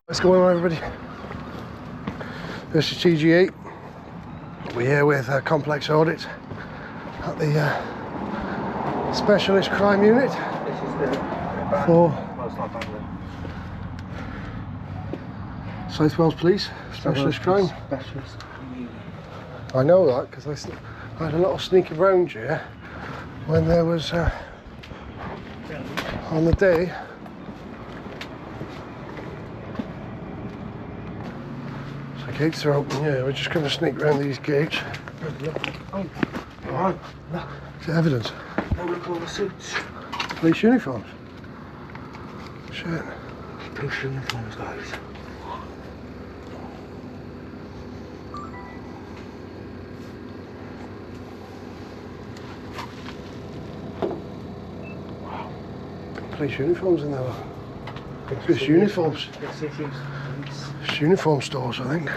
What's going on, everybody? This is TG8. We're here with Complex Audit at the Specialist Crime Unit. This is the South Wales Police Specialist Crime. Specialist Crime Unit. I know that because I had a little sneak around here when there was on the day. Gates are open here. We're just going to sneak around these gates. Oh, right. Look. It's evidence. No, look, all the suits. Police uniforms. Shit. Police uniforms, guys. Wow. Police uniforms in there. Police uniforms. Yes, it is. It's uniform stores, I think.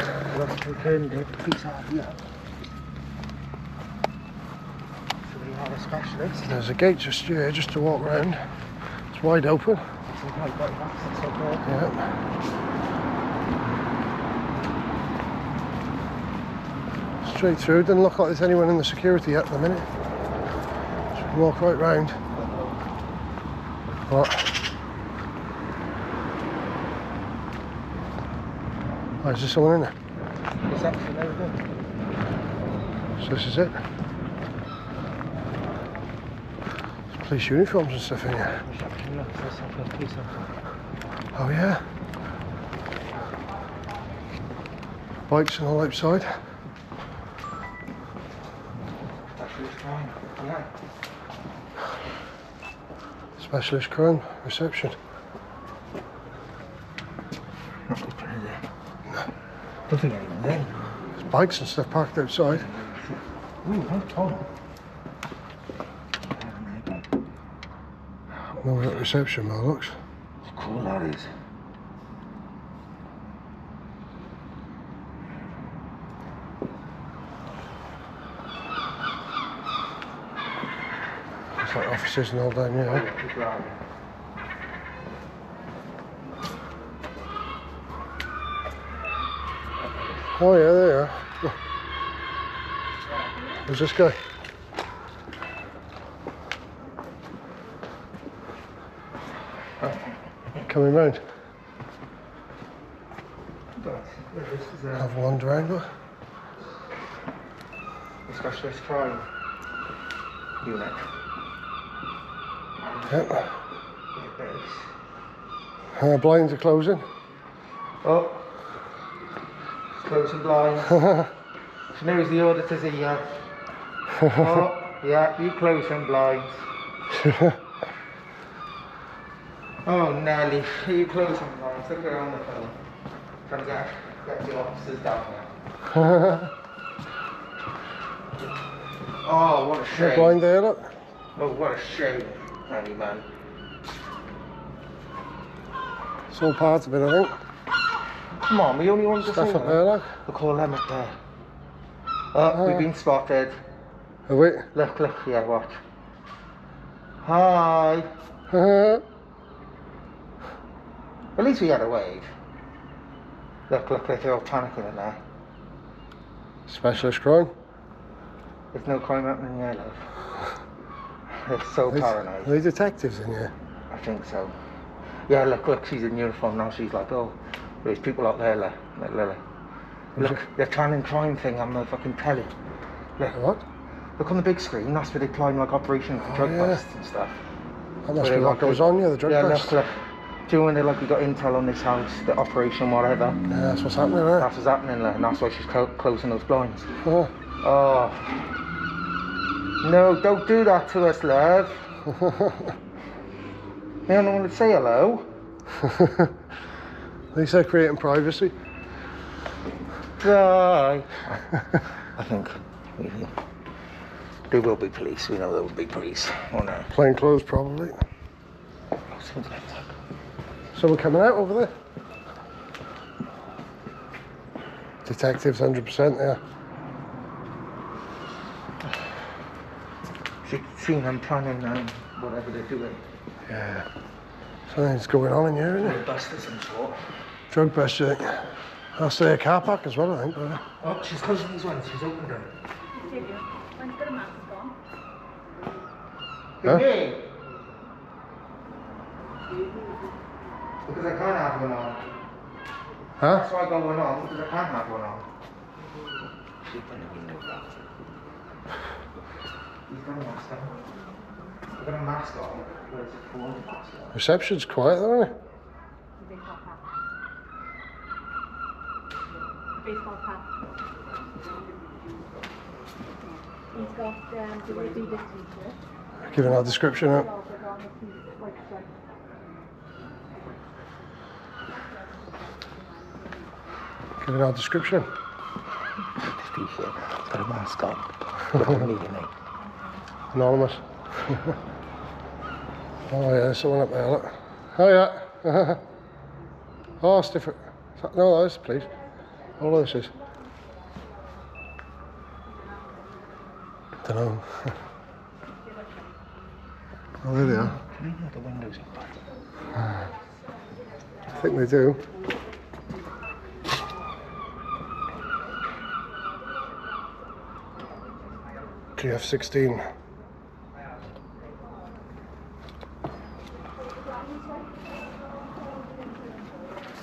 There's a gate just here, just to walk around. It's wide open. Yeah. Straight through. Doesn't look like there's anyone in the security yet at the minute. So we can walk right round. What? Oh, is there someone in there? Reception over. So this is it. There's police uniforms and stuff in here. Reception, look, there's a police officer. Oh yeah. Bikes and all outside. Specialist crime. Yeah. Specialist crime reception. Not open, is it? Don't think anyone there. There's bikes and stuff parked outside. Ooh, that's tall. No that reception, by the looks. How cool that is. It's like offices and all down here. Oh yeah, there you are. Look. Who's this guy? Coming round. Have a wander around, look. The Specialist Crime Unit. Yep. Base. Blinds are closing. Oh. Closing blinds. She knows the auditors are here. Oh, yeah, you close them blinds. Oh, Nelly, you close them blinds. Look around the phone. Trying to get the officers down here. Oh, what a shame. Blind there, look. Oh, what a shame, Nelly, man. It's all part of it, I think. Come on, we only want to Stuff see up there, look. Look all them up there. Oh, we've been spotted. Oh, wait. Look, yeah, watch. Hi. At least we had a wave. Look, they're all panicking in there. Specialist crime. There's no crime happening here, love. They're so paranoid. Are they detectives in here? I think so. Yeah, look, she's in uniform now. She's like, oh, there's people out there, like Lily. Look, they're planning crime thing on the fucking telly. Look. What? Look on the big screen, that's where they plan like operation for drug busts and stuff. That must be what goes on, yeah, the drug bust. Look. Do you know when they like we got intel on this house, the operation, whatever? Yeah, that's what's happening, right? That's what's happening, and that's why she's closing those blinds. Oh. No, don't do that to us, love. You don't want to say hello. They say creating privacy. Bye. I think there will be police. We know there will be police. Oh no. Plain clothes, probably. Oh, something like that. Someone coming out over there. Detectives, 100% there. Seen them planning whatever they're doing. Yeah. Something's going on in here, isn't it? Bust of some sort. Drug bust, you think? That's their car park as well, I think. Oh, she's closing these ones. She's opened them. One's got a mask on. Huh? Me? Because I can't have one on. Huh? That's why I got one on, because I can't have one on. She's opened the window back. He's got a mask on. He's got a mask on. Where's the phone mask on? Reception's quiet, though, isn't it? Baseball cap. Baseball cap. He's got the Adidas t-shirt. Giving our description out. Also got the white stripe. Giving our description. This t-shirt. It's got a mask on. Me, innit? Anonymous. Oh yeah, there's someone up there, look. Oh yeah. Oh, it's different. No, that's the police. All of this is. Dunno. Oh, there they are. Do you know the windows open? I think they do. KF16.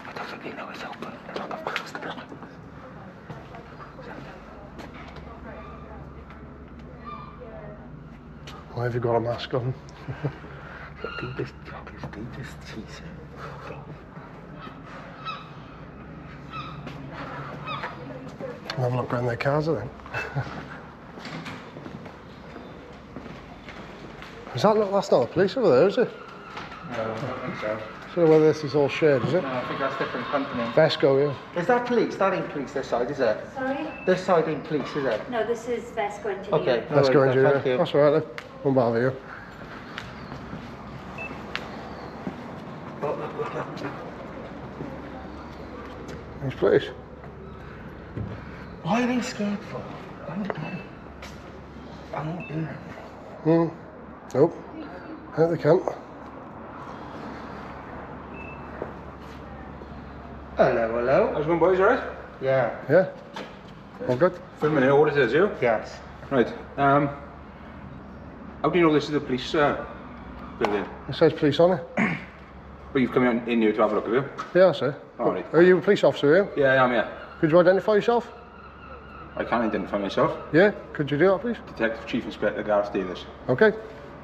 I don't think they know it's open. They're not close the building. Why have you got a mask on? Adidas joggers, Adidas t-shirt. Have a look around their cars, I think. Is that not, that's not the police over there, is it? No, I don't think so. I don't know whether this is all shared, is it? No, I think that's different company. Vesco, yeah. Is that police? That ain't police this side, is it? Sorry? This side ain't police, is it? No, this is Vesco Engineering. Okay, no Let's go worries, into thank you. That's all right then. Won't bother you. Oh, look. Thanks, please. Why are they scared for? I'm done. I won't do it. Nope. Out they come. Hello. How's it going, boys, alright? Yeah. Yeah. All good? Filming here, what it is, you? Yes. Right. How do you know this is the police building? It says police on it. But you've come in here to have a look, have you? Yeah, that's it. All right. Are you a police officer, are you? Yeah, I am, yeah. Could you identify yourself? I can't identify myself. Yeah? Could you do that, please? Detective Chief Inspector Gareth Davis. Okay.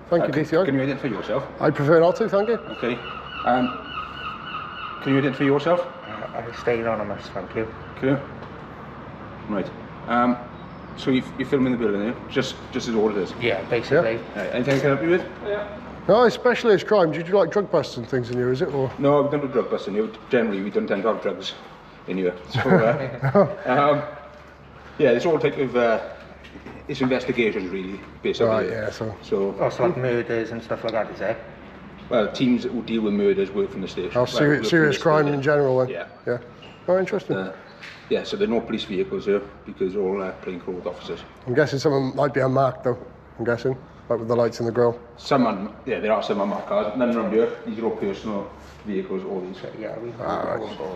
Thank you, DTI. Can you identify yourself? I prefer not to, thank you. Okay. Can you identify yourself? I'll stay anonymous, thank you. Can you? Right. So you're filming the building here, just as all it is? Yeah, basically. Anything I can help you with? Yeah. No, it's specialist crime. Do you do like drug busts and things in here, is it? Or No, we don't do drug busting here. Generally, we don't tend to have drugs in here. So, yeah, it's all type of it's investigations really, basically. right, yeah. So Also like murders and stuff like that, is it? well, teams that will deal with murders work from the station. oh, Well, work from serious this crime building. in general, then. Yeah. Yeah. Oh, interesting. Yeah, so there are no police vehicles here because they're all plainclothes officers. I'm guessing someone might be unmarked though. I'm guessing, like with the lights in the grill. There are some unmarked cars. None around here. These are all personal vehicles. All these. Yeah, we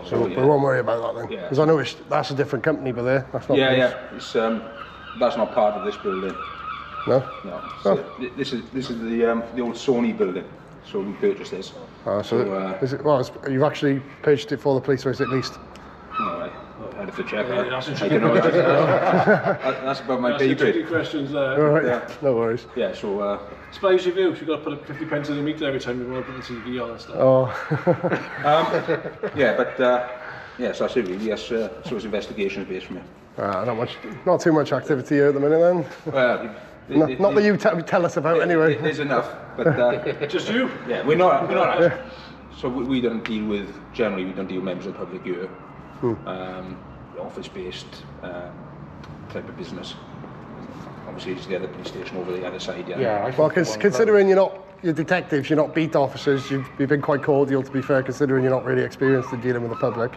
So yeah. we won't worry about that then. Yeah. Because I noticed that's a different company, but there, that's not. Yeah, police. yeah. It's that's not part of this building. No. No. So this is the old Sony building. So we purchased this. So is it? Well, you've actually purchased it for the police, or is it leased? All right. I'd have to check. That's I don't know. That's about my pay tricky grade. questions All there. right. Yeah. No worries. Yeah. So. Displays your views, you've got to put up 50 pence in the meter every time you want to put the TV on and stuff. Oh. Yeah, but yes, that's it really. Yes, so it's investigations based from here. Not too much activity here at the minute then. Well, Not that you tell us about anyway. There's enough, but Just you? yeah, we're not. So we don't deal with generally. We don't deal with members of the public here. Office-based type of business. Obviously, it's the other police station over the other side. Yeah. Well, considering you're detectives, you're not beat officers, you've been quite cordial to be fair, considering you're not really experienced in dealing with the public.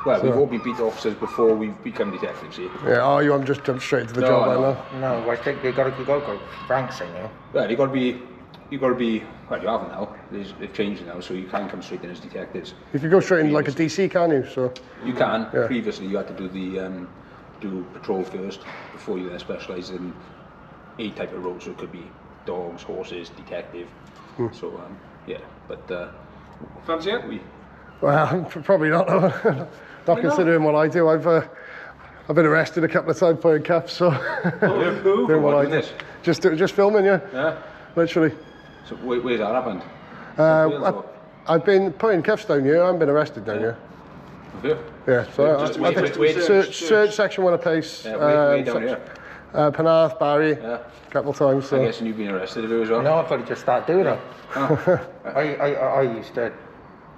Well, we've all been beat officers before we've become detectives here. Yeah, oh, you haven't just jumped straight into the job right now? No, I think they got to go ranks in you. Well, you've got to be You've got to be, well, you have now. They've changed it now, so you can come straight in as detectives. You can go straight in like a DC, can you? So You can. Yeah. Previously, you had to do the do patrol first before you then specialise in a type of road. So it could be dogs, horses, detective. So yeah, but Fancy it? well, probably not. Not considering what I do. I've been arrested a couple of times playing cuffs, so Who? doing what I doing do. this? Just filming, yeah. Yeah. Literally. So where's that happened? Wales or- I've been putting cuffs down here. I haven't been arrested down here. Have you? Yeah, so Just I wait, think wait, search section 1 of pace. Yeah, way down here. Penarth, Barry, Yeah. a couple of times. I So. guess you've been arrested as well. No, I've only just started doing it. I used to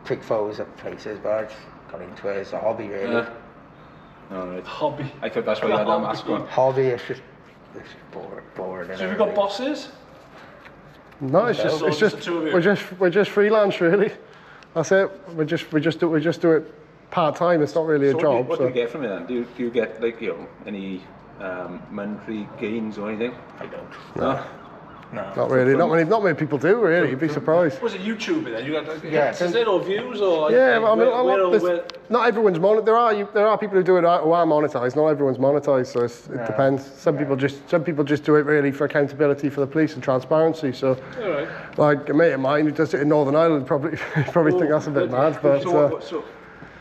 take photos of places, but I just got into it as a hobby, really. Yeah. All right. Hobby. I thought that's why you had that mask on. Hobby, it's just boring. So have you got bosses? No, it's So just just the two of you? we're just freelance really. That's it. We just do it part time. It's not really a So job. what do So. you get from it then? Do you get like any monetary gains or anything? I don't. No. No. Not really. Not many people do really. You'd be surprised. Was it YouTube then? You got like, Yeah, hits, is it, or views, or like, Yeah, well, I mean, where, not everyone's monetized. There are people who do it who are monetized. Not everyone's monetized, so it depends. Some people just do it really for accountability for the police and transparency. So, all right. like a mate of mine who does it in Northern Ireland probably think that's a bit mad. But So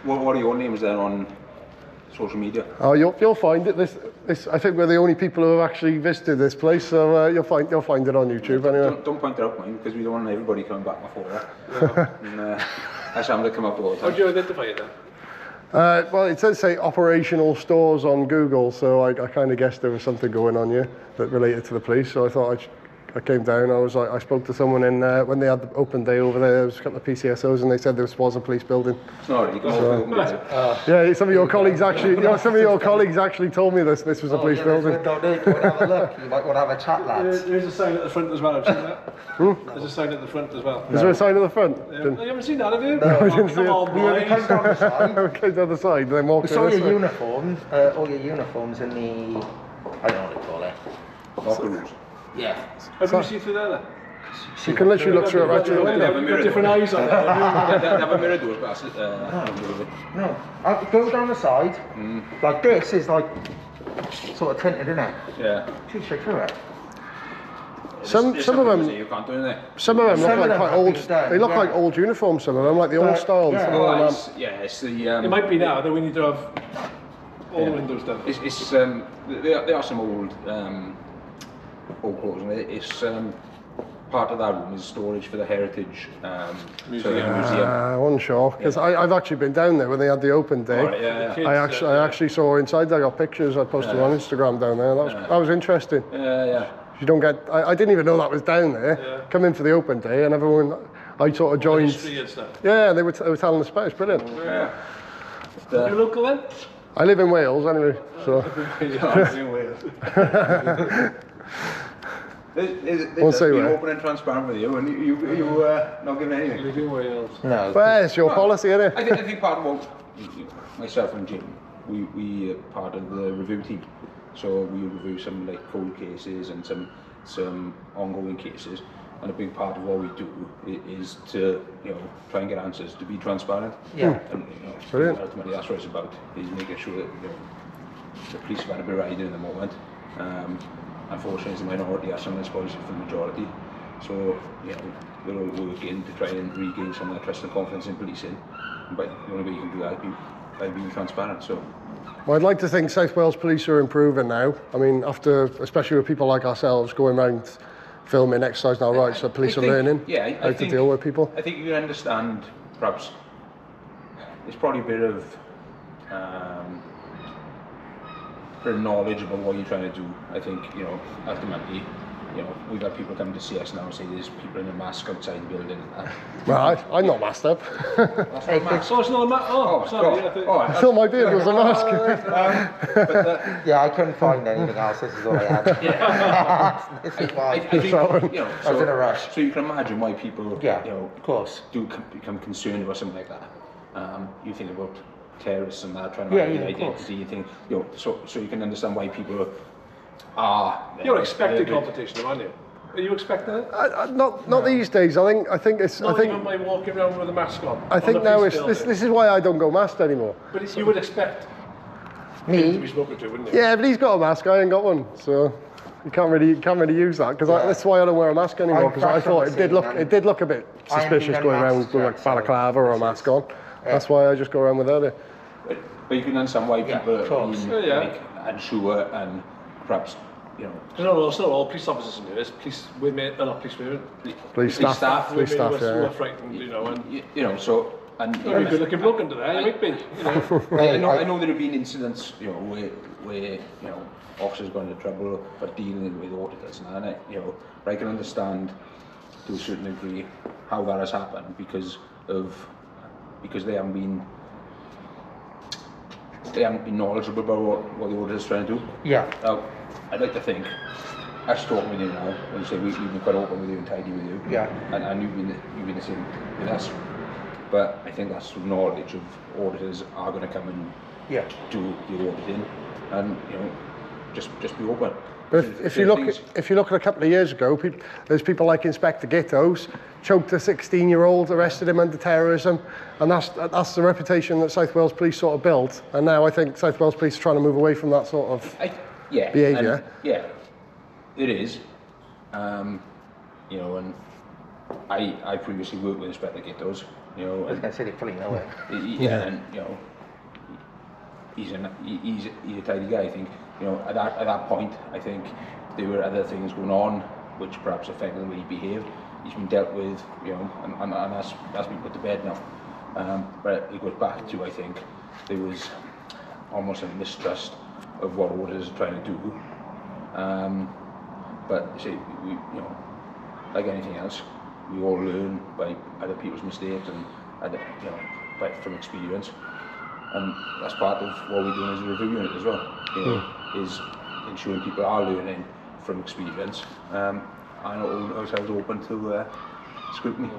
what are your names then on social media? oh, you'll find it. This I think we're the only people who have actually visited this place, so you'll find it on YouTube anyway. Don't point it out, mine, because we don't want everybody coming back before that. And that's how I'm going to come up all the How time. do you identify it then? Well, it says say operational stores on Google, so I kind of guessed there was something going on here that related to the police. So I thought I came down. I spoke to someone in when they had the open day over there. There was a couple of PCSOs, and they said there was a police building. It's not really. You can open it. Yeah, some of your colleagues actually told me this was a police building. Don't need to have a look. You might want to have a chat, lads. There's a sign at the front as well. I've seen that. There's a sign at the front as well. Is there a sign at the front? Yeah. Oh, you haven't seen that, have you? I didn't see Come it. on, We only came boys. down the side. We came down the side, then walked We saw this your way. uniforms, all your uniforms in the, I don't know what they call it. Locker rooms. Yeah. How do you see through there then? You can literally look through it right through the window. You've got different eyes on it. They have a mirror door glasses. No, I go down the side. Like this is like sort of tinted, isn't it? Yeah. Shoot straight through it. Some There's of something them you can't do in there. some of them Some look of like them quite have old. been done, They look yeah. like old uniforms. Some of them, like the old But, style. yeah. Some of them, It's the It might be now that we need to have all the windows done. there are some old clothes, and it's part of that room is storage for the heritage museum. I wasn't sure because I've actually been down there when they had the open day. Right, yeah, yeah. I actually saw inside. I got pictures. I posted on Instagram down there. That was interesting. Yeah. You don't get. I didn't even know that was down there. Yeah. Come in for the open day, and everyone. I sort of joined. History and stuff. Yeah, they were telling us about it. It's brilliant. Yeah. You local then? I live in Wales anyway, so There's say been where. open and transparent with you, and you not giving anything. Live in Wales. No. well, it's your policy, isn't it? I think part of what myself and Jim, we are part of the review team, so we review some like cold cases and some ongoing cases, and a big part of what we do is to try and get answers, to be transparent. Yeah. And Brilliant. ultimately that's what it's about, is making sure that the police have had a bit right in the moment. Unfortunately, as a minority, are some responsible for the majority. So, we're all working to try and regain some of that trust and confidence in policing. But the only way you can do that is by being transparent. So, Well, I'd like to think South Wales police are improving now. I mean, especially with people like ourselves going around filming, exercising our rights, so police are learning how to deal with people. I think you can understand, perhaps, there's probably a bit of knowledge about what you're trying to do. I think, ultimately, we've had people come to see us now and say there's people in a mask outside the building. Well, I'm not masked up. That's not a mask. So it's not a mask. Oh, sorry. God. I think. I thought my beard was a mask. Yeah, I couldn't find anything else. This is all I had. This is I why. think, I was in a rush. So you can imagine why people, Yeah, of course. do become concerned about something like that. You think about terrorists and that, trying to Yeah, hide yeah, of identity, you think, so you can understand why people are. You're expecting competition, aren't you? Are you expecting it? Not these days. I think Not even by walking around with a mask on. I think on the now police it's building. this is why I don't go masked anymore. But you would expect him to Me? be spoken to, wouldn't you? Yeah, but he's got a mask. I ain't got one, so you can't really use that because that's why I don't wear a mask anymore. Because I thought it did look a bit suspicious going around with like balaclava or a mask on. That's why I just go around without it. But you can understand why people of course. are being, Yeah. like, unsure and perhaps, you know, It's not all police officers in there. It's police women, not police women. Police staff, Women who yeah. are frightened, you know, and you know, so and you're a good looking bloke under there. You might be, you know. I know there have been incidents, you know, where you know officers got into trouble for dealing with auditors, and you know, but I can understand to a certain degree how that has happened because they haven't been knowledgeable about what the auditor's trying to do. Yeah. Now, I'd like to think, us talking with you now, when you say we've been quite open with you and tidy with you, Yeah. and you've been the same with us, but I think that's through knowledge of auditors are going to come and Yeah. do the auditing, and you know, just be open. But if you look at a couple of years ago, there's people like Inspector Gittos choked a 16-year-old, arrested him under terrorism, and that's the reputation that South Wales Police sort of built. And now I think South Wales Police are trying to move away from that sort of behaviour. And, yeah, it is. You know, and I previously worked with Inspector Gittos. You know, I was going to say they fully know it. and you know, he's a tidy guy. I think, you know, at that point, I think there were other things going on which perhaps affected the way he behaved. He's been dealt with, you know, and that's been put to bed now. But it goes back to, I think there was almost a mistrust of what auditors are trying to do. But see, you know, like anything else, we all learn by other people's mistakes and you know, from experience. And that's part of what we're doing as a review unit as well. You know, is ensuring people are learning from experience. And hold ourselves open to scrutiny.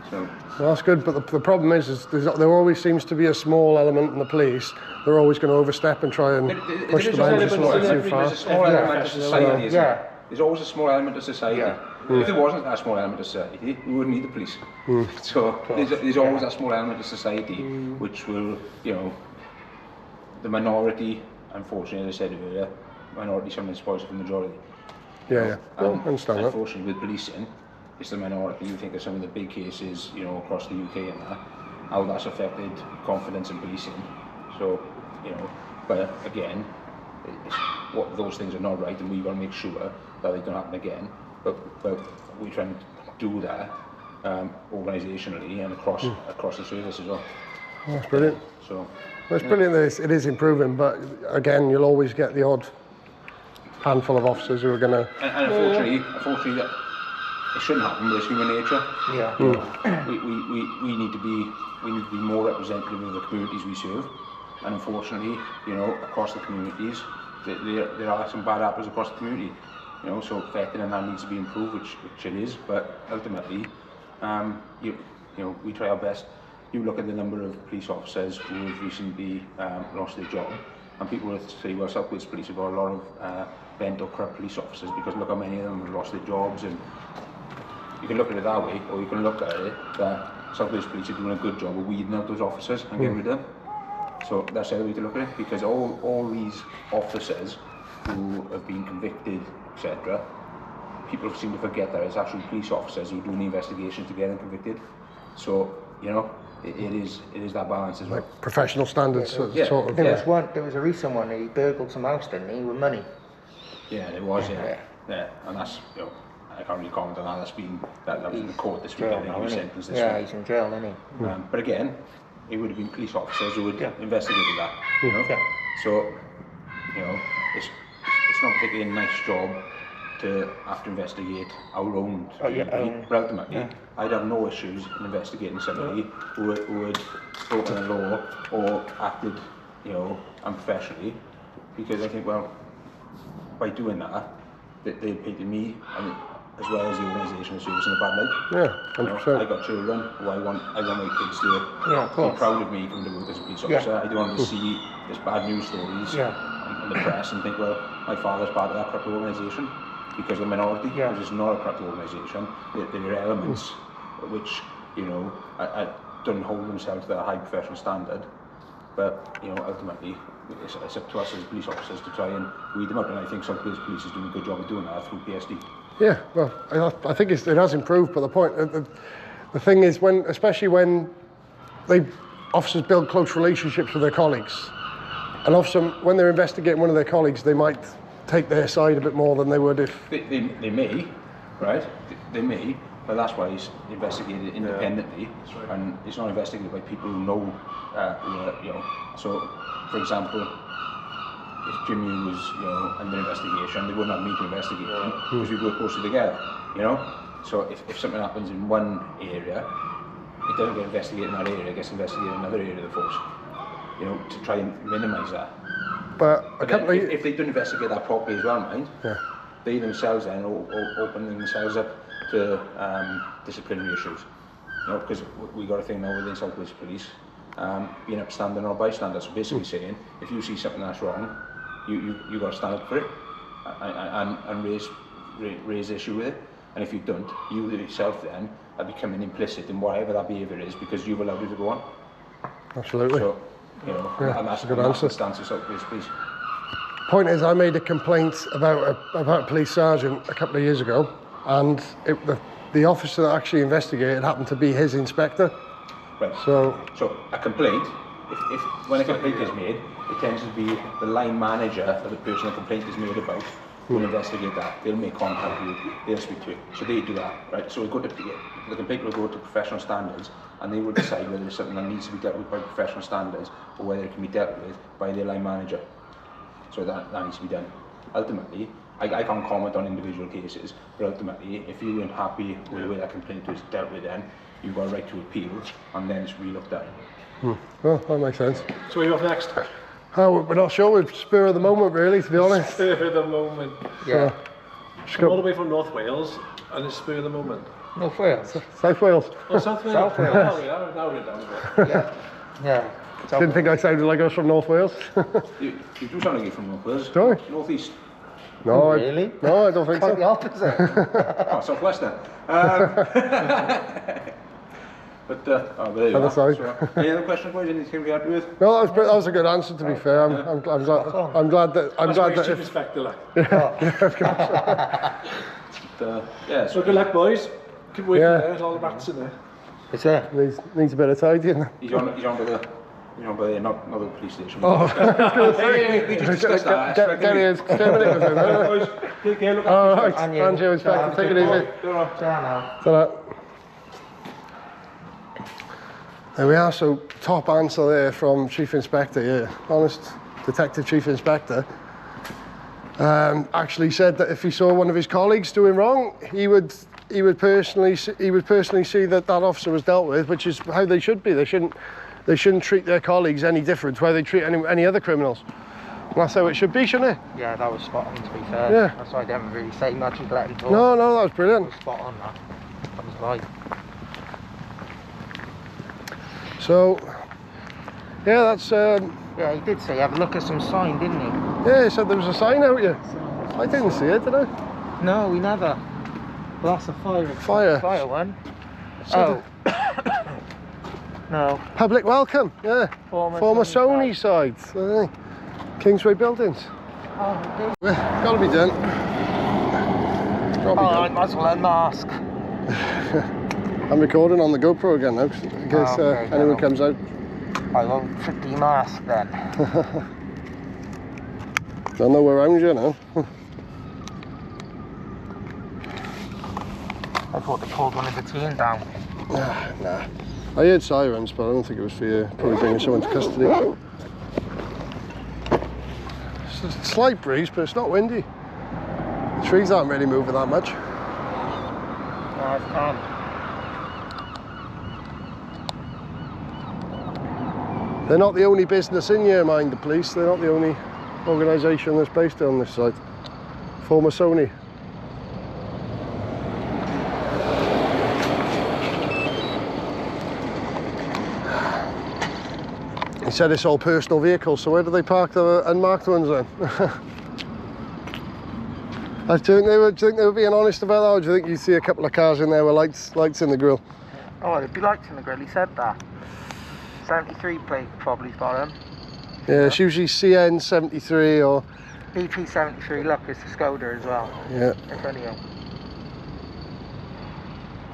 So Well, that's good, but the problem is there always seems to be a small element in the police. They're always going to overstep and try and push the boundaries too far. there's a small element of society, isn't Yeah. there? There's always a small element of society. Yeah. If there wasn't that small element of society, we wouldn't need the police. So there's always that small element of society which will, you know, the minority, unfortunately, as I said earlier, minority sometimes spoils for the majority. Yeah. Well, I understand that. Unfortunately, with policing, it's the minority. You think of some of the big cases, you know, across the UK and that, how that's affected confidence in policing. So, you know, but again, what those things are not right, and we've got to make sure that they don't happen again. But we're trying to do that organisationally and across the service as well. That's brilliant. So. Well, it's brilliant that it is improving, but again, you'll always get the odd handful of officers who are going to... And unfortunately, that it shouldn't happen, but it's human nature. Yeah. We need to be more representative of the communities we serve, and unfortunately, you know, across the communities, there are some bad apples across the community. You know, so vetting and that needs to be improved, which it is. But ultimately, you know, we try our best. You look at the number of police officers who have recently lost their job, and people will say, well, South Wales Police have got a lot of bent or corrupt police officers, because look how many of them have lost their jobs. And you can look at it that way, or you can look at it that South Wales Police are doing a good job of weeding out those officers and getting rid of them. So that's the other way to look at it, because all these officers who have been convicted, etc., people seem to forget that it's actually police officers who are doing the investigations to get them convicted. So, you know, it is that balance as well. Like professional standards, sort of. There was a recent one, he burgled some house, didn't he, with money? Yeah, there was, yeah. And that's, you know, I can't really comment on that. That was in the court this week. I think he was sentenced this week. He's in jail, isn't he? But again, it would have been police officers who would investigated that. You know? So, you know, it's not particularly a nice job to have to investigate our own community. But ultimately, I'd have no issues in investigating somebody who had broken the law or acted, you know, unprofessionally, because I think, well, by doing that, they painted me and as well as the organisation of service in a bad light. Yeah, 100%. You know, I got children who I want my kids to be proud of me coming to work as a police officer. I don't want to see this bad news stories in the press and think, well, my father's part of that corrupt organisation. because they're minority, Yeah. because it's not a corrupt organisation. There are elements which, you know, don't hold themselves to a high professional standard, but, you know, ultimately it's up to us as police officers to try and weed them out, and I think South Wales Police is doing a good job of doing that through PSD. Yeah, well, I think it has improved, but the thing is, especially when officers build close relationships with their colleagues, and often when they're investigating one of their colleagues, they might take their side a bit more than they would if... They may, right? They may, but that's why it's investigated independently, and it's not investigated by people who know, you know. So, for example, if Jimmy was, you know, under investigation, they wouldn't have me to investigate him because we work closely together, you know. So if something happens in one area, it doesn't get investigated in that area; it gets investigated in another area of the force, you know, to try and minimise that. But if they don't investigate that properly as well, mind, they themselves then open themselves up to disciplinary issues. You know, because we got a thing now within South Wales Police, being upstanding or bystander. So basically saying, if you see something that's wrong, you got to stand up for it and raise issue with it. And if you don't, you yourself then are becoming implicit in whatever that behaviour is because you've allowed it to go on. Absolutely. So, you know, and that's a good the answer. stance of South Wales Police. Point is, I made a complaint about a police sergeant a couple of years ago, and the officer that actually investigated happened to be his inspector. Right. So a complaint, if when a complaint is made, it tends to be the line manager of the person the complaint is made about will investigate that. They'll make contact with you, they'll speak to you. So they do that, right? So the complaint will go to professional standards, and they will decide whether it's something that needs to be dealt with by professional standards or whether it can be dealt with by their line manager. So that needs to be done. Ultimately, I can't comment on individual cases, but ultimately, if you weren't happy with the way that complaint was dealt with, then you've got a right to appeal, and then it's re-looked at. well, that makes sense. So where are you off next? Oh, we're not sure. We're spur of the moment, really, to be honest. Spur of the moment. Yeah. Come all the way from North Wales, and it's spur of the moment. North Wales. South Wales. Oh, South Wales. South Wales. Oh, now we're down a bit. Yeah. Yeah. Didn't think I sounded like I was from North Wales. You do sound like you're from North Wales. Do I? North East. No, Really? No, I don't think Quite the so. opposite. Oh, South West then. But there you Other are. side. So, any other questions, boys? Anything we happy with? No, that was a good answer. To be fair, I'm glad that Chief if, Inspector, like. Yeah. So good luck, boys. Keep away Yeah. from there. There's all the rats in there. It's there. needs a bit of tidying. He's on by the not the police station. Oh, We just discussed that. get in, terminate with him. Boys, take care. Look All after right, And you. and you, Inspector, take it easy. Now. Ta-ra. There we are. So top answer there from Chief Inspector. Yeah, honest Detective Chief Inspector. Actually said that if he saw one of his colleagues doing wrong, he would personally see that officer was dealt with, which is how they should be. They shouldn't treat their colleagues any different to how they treat any other criminals. And that's how it should be, shouldn't it? Yeah, that was spot on, to be fair. Yeah. That's why I didn't really say much and let him talk. No, that was brilliant. That was spot on, that. That was right. So, yeah, that's Yeah, he did say have a look at some sign, didn't he? yeah. He said there was a sign out here. I didn't see it, did I? No, we never. Well, that's a Fire. Fire one. So No. Public welcome. Yeah. Former Sony site. Kingsway Buildings. Oh, Gotta be done. I might as well unmask. I'm recording on the GoPro again now, in case okay, anyone no. comes out. I won't mask then. Don't know around you now. I thought they called one of the team down. Nah. I heard sirens, but I don't think it was for you. Probably bringing someone to custody. It's a slight breeze, but it's not windy. The trees aren't really moving that much. No, it's calm. They're not the only business in here, mind the police. They're not the only organisation that's based on this site. Former Sony. He said it's all personal vehicles, so where do they park the unmarked ones then? Do you think they were being honest about that, or do you think you see a couple of cars in there with lights in the grill? Oh, there'd be lights in the grill, he said that. 73 plate probably got him. Yeah, it's usually CN 73 or... BP 73, look, it's the Skoda as well. Yeah. In front of you.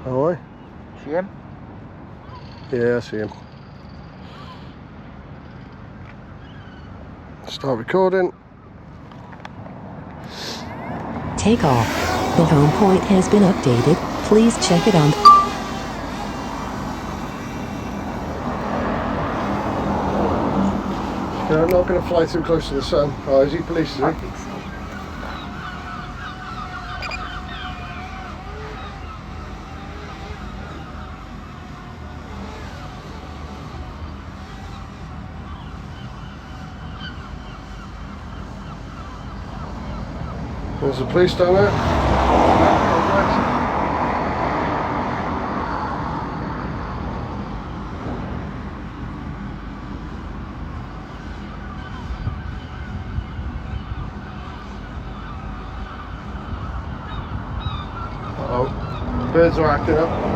Oh, I? See him? Yeah, I see him. Start recording. Take off. The home point has been updated. Please check it on. Yeah, I'm not going to fly too close to the sun. Oh, is he police, is he? I think so. There's the police down there. Uh-oh. Birds are acting up.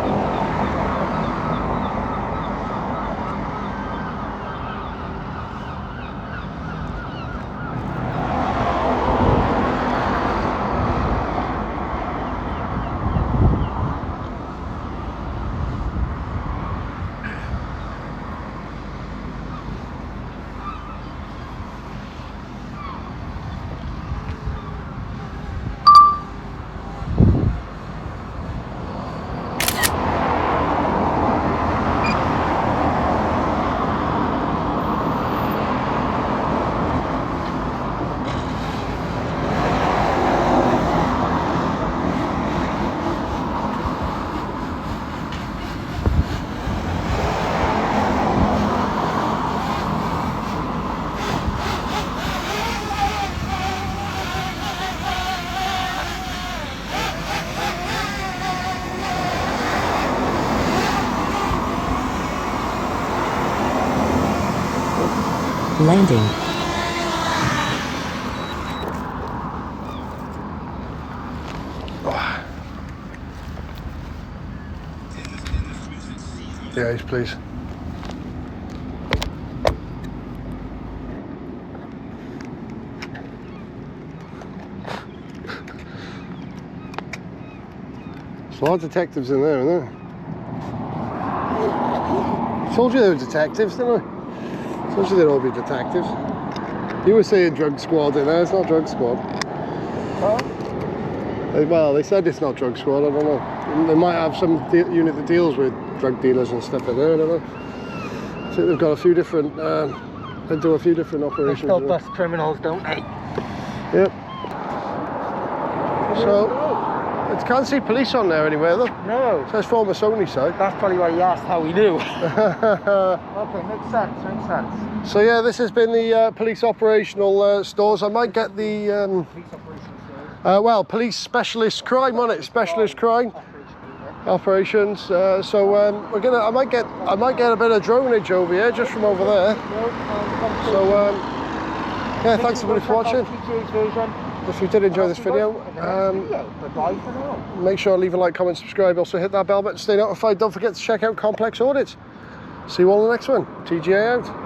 Landing. Yes, please. There's a lot of detectives in there, isn't there? Told you they were detectives, didn't I? Told you they'd all be detectives. You were saying drug squad in there, it's not drug squad. Huh? Well, they said it's not drug squad, I don't know. They might have some unit that deals with drug dealers and stuff in there, I don't know. I think they've got a few different, they do a few different They operations. still bust criminals, don't they? Yep. So, I can't see police on there anywhere though. No. It says former Sony site. That's probably why he asked how we knew. Okay, makes sense, makes sense. So yeah, this has been the police operational stores. I might get the, Police operations stores. well, police specialist crime on it, specialist crime operations. So I might get a bit of dronage over here, just from over there. So yeah, thanks everybody for watching. If you did enjoy this video, make sure to leave a like, comment, subscribe. Also hit that bell button to stay notified. Don't forget to check out Complex Audits. See you all in the next one. TGA out.